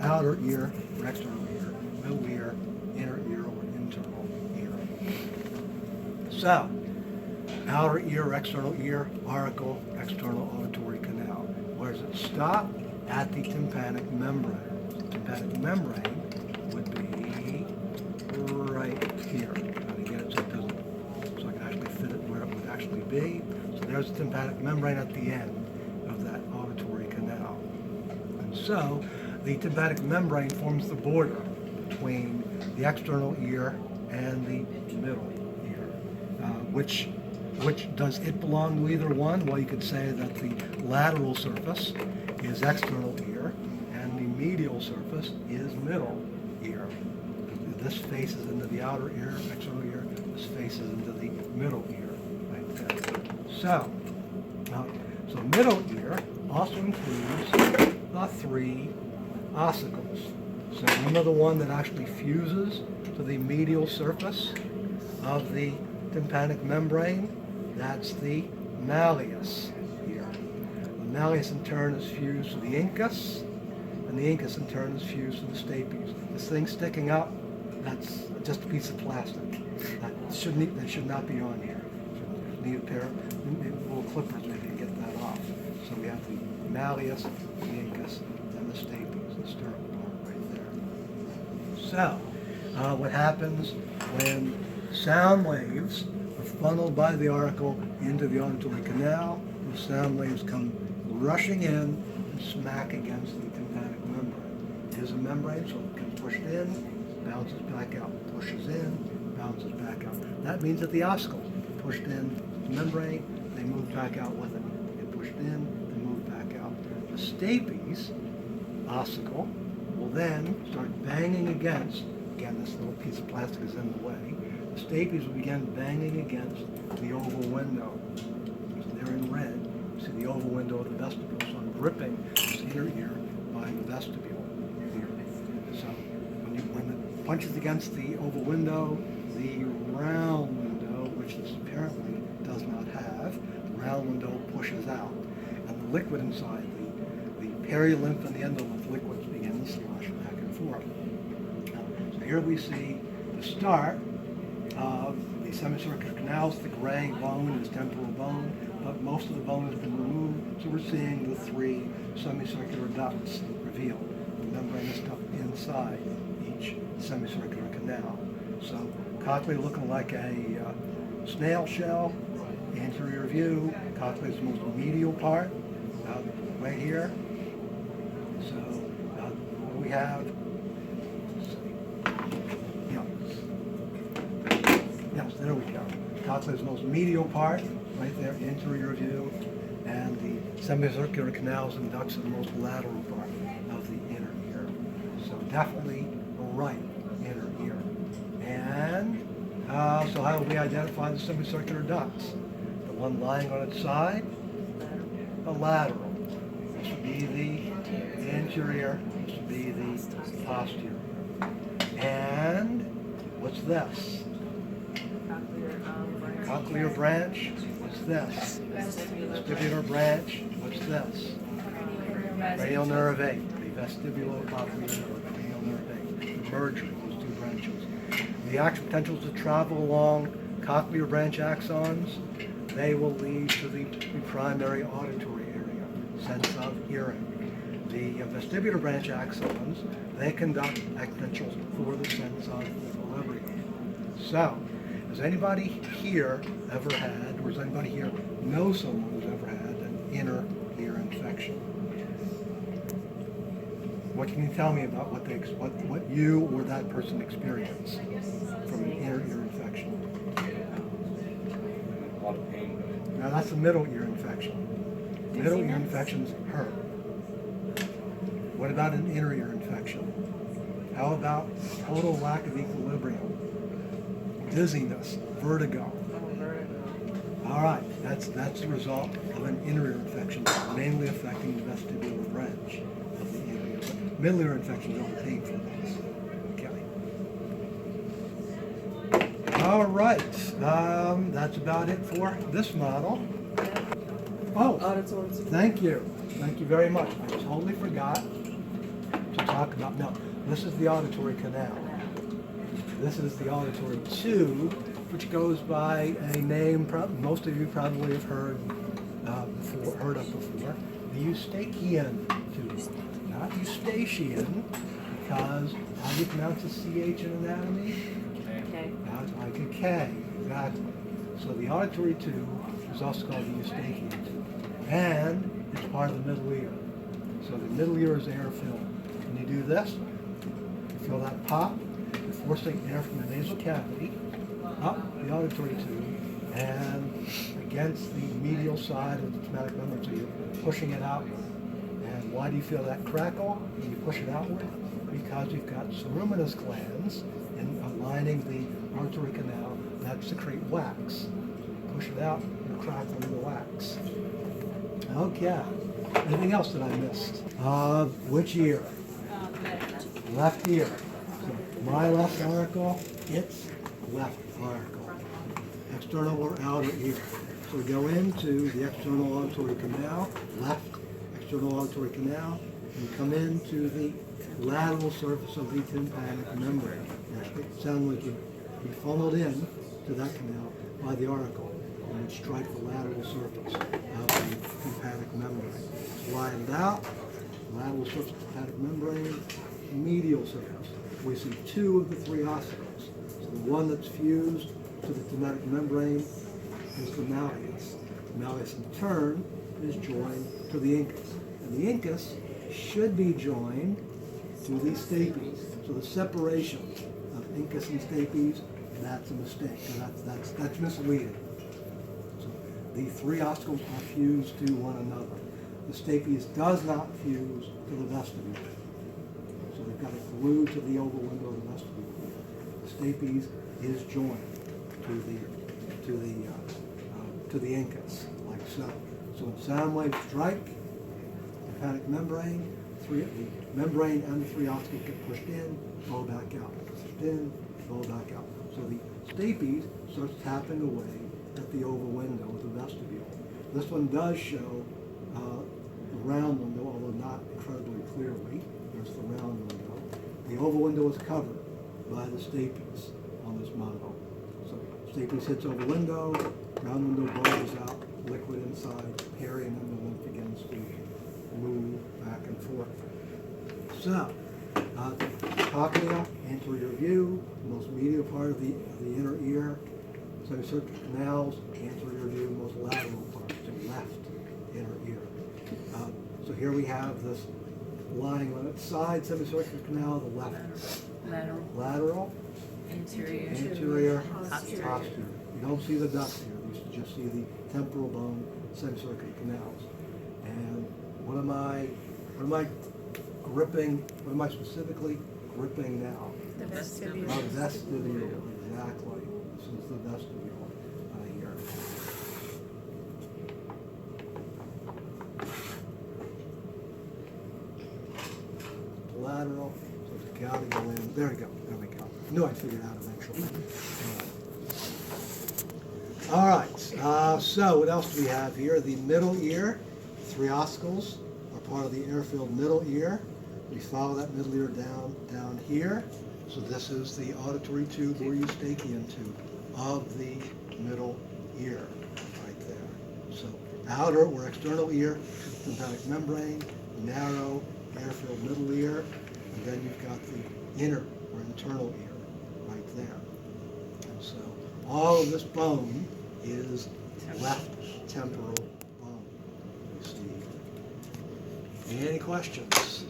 outer ear or external ear, middle ear, inner ear or internal ear. So, outer ear or external ear, auricle, external auditory canal. Where does it stop? At the tympanic membrane. The tympanic membrane would be right here. And again, so it doesn't, so I can actually fit it where it would actually be. So there's the tympanic membrane at the end of that auditory canal. And so the tympanic membrane forms the border between the external ear and the middle ear. Which does it belong to either one? Well, you could say that the lateral surface is external ear and the medial surface is middle ear. This faces into the outer ear, external ear. This faces into the middle ear, right there. So middle ear also includes the three ossicles. So remember the one that actually fuses to the medial surface of the tympanic membrane? That's the malleus here. The malleus in turn is fused to the incus, and the incus in turn is fused to the stapes. This thing sticking up, that's just a piece of plastic. That should not be on here. You need a pair of little clippers maybe to get that off. So we have the malleus, the incus, and the stapes, the sternal part right there. So, what happens when sound waves are funneled by the auricle into the auditory canal? The sound waves come rushing in and smack against the tympanic membrane. It is a membrane, so it can push it in, bounces back out, pushes in, bounces back out. That means that the ossicles pushed in the membrane, they move back out with it. They get pushed in, they move back out. The stapes ossicle will then start banging against, again this little piece of plastic is in the way, the stapes will begin banging against the oval window. So they're in red. You see the oval window of the vestibule. So I'm gripping this inner ear by the vestibule here. So when it punches against the oval window, the round window, which this apparently does not have, the round window pushes out. And the liquid inside, the perilymph and the endolymph liquids begin to slosh back and forth. So here we see the start of the semicircular canals. The gray bone is temporal bone, but most of the bone has been removed, so we're seeing the three semicircular ducts revealed. The membrane is stuck inside each semicircular canal. So cochlea looking like a snail shell. Anterior view, cochlea is the most medial part, right here. So we have, yes, there we go. Cochlea is the most medial part, right there, anterior view, and the semicircular canals and ducts are the most lateral part of the inner ear. So definitely the right inner ear. And so how do we identify the semicircular ducts? The one lying on its side, the lateral. This would be the anterior, this would be the posterior. And what's this? Cochlear branch, what's this? Vestibular branch, what's this? Cranial nerve 8, the vestibulocochlear nerve, cranial nerve 8, the merger of those two branches. The action potentials that travel along cochlear branch axons, they will lead to the primary auditory area, sense of hearing. The vestibular branch axons, they conduct action potentials for the sense of equilibrium. So, has anybody here ever had, or does anybody here know someone who's ever had an inner ear infection? What can you tell me about what you or that person experienced from an inner ear infection? A lot of pain. Now that's a middle ear infection. Middle ear infections hurt. What about an inner ear infection? How about total lack of equilibrium? Dizziness, vertigo. All right, that's the result of an inner ear infection, mainly affecting the vestibular branch of the inner ear. But middle ear infections don't pay for this. Okay. All right, that's about it for this model. Oh, thank you very much. I totally forgot to talk about, no, this is the auditory canal. This is the auditory tube, which goes by a name most of you probably have heard of before, the Eustachian tube. Not Eustachian, because how do you pronounce the CH in anatomy? Okay. Now it's like a K, exactly. So the auditory tube is also called the Eustachian tube. And it's part of the middle ear. So the middle ear is air filled. When you do this, you feel that pop, you're forcing air from the nasal cavity up the auditory tube and against the medial side of the traumatic membrane. So you're pushing it outward. And why do you feel that crackle when you push it outward? Because you've got ceruminous glands lining the auditory canal that secrete wax. Push it out, you're crackling the wax. Okay. Anything else that I missed? Which ear? Left ear. So my left auricle, its left auricle. External or outer ear. So we go into the external auditory canal, left external auditory canal, and come into the lateral surface of the tympanic membrane. It sounds like you funneled in to that canal by the auricle and would strike the lateral surface of the tympanic membrane. Widened out, lateral surface of the tympanic membrane, medial surface. We see two of the three ossicles. So the one that's fused to the tympanic membrane is the malleus. The malleus in turn is joined to the incus. And the incus should be joined to the stapes. So the separation of incus and stapes, that's a mistake. That's misleading. So the three ossicles are fused to one another. The stapes does not fuse to the vestibule. So they've got it glued to the oval window of the vestibule. The stapes is joined to the incus, like so. So when sound waves strike the tympanic membrane, the membrane and the three ossicles get pushed in, fall back out. Pushed in, fall back out. So the stapes starts tapping away at the oval window of the vestibule. This one does show the round window, although not incredibly clearly. There's the round window. The oval window is covered by the stapes on this model. So stapes hits oval window, round window bulges out, liquid inside, hairy, and then the lymph begins to move back and forth. So, cochlea, anterior view, the most medial part of the inner ear, semicircular canals, anterior view, most lateral part, so left inner ear. So here we have this lying on its side, semicircular canal, the left. Lateral. Anterior. Posterior. You don't see the duct here, you just see the temporal bone, semicircular canals. And what am I gripping, what am I specifically gripping now? The vestibule. Vestibule, exactly. This is the vestibule here. Lateral, so it's got to go in. There we go. Knew I'd figure it out eventually. All right. So what else do we have here? The middle ear, three ossicles are part of the air-filled middle ear. We follow that middle ear down here. So this is the auditory tube or Eustachian tube of the middle ear, right there. So outer or external ear, tympanic membrane, narrow air-filled middle ear, and then you've got the inner or internal ear right there. And so all of this bone is left temporal bone. You see. Any questions?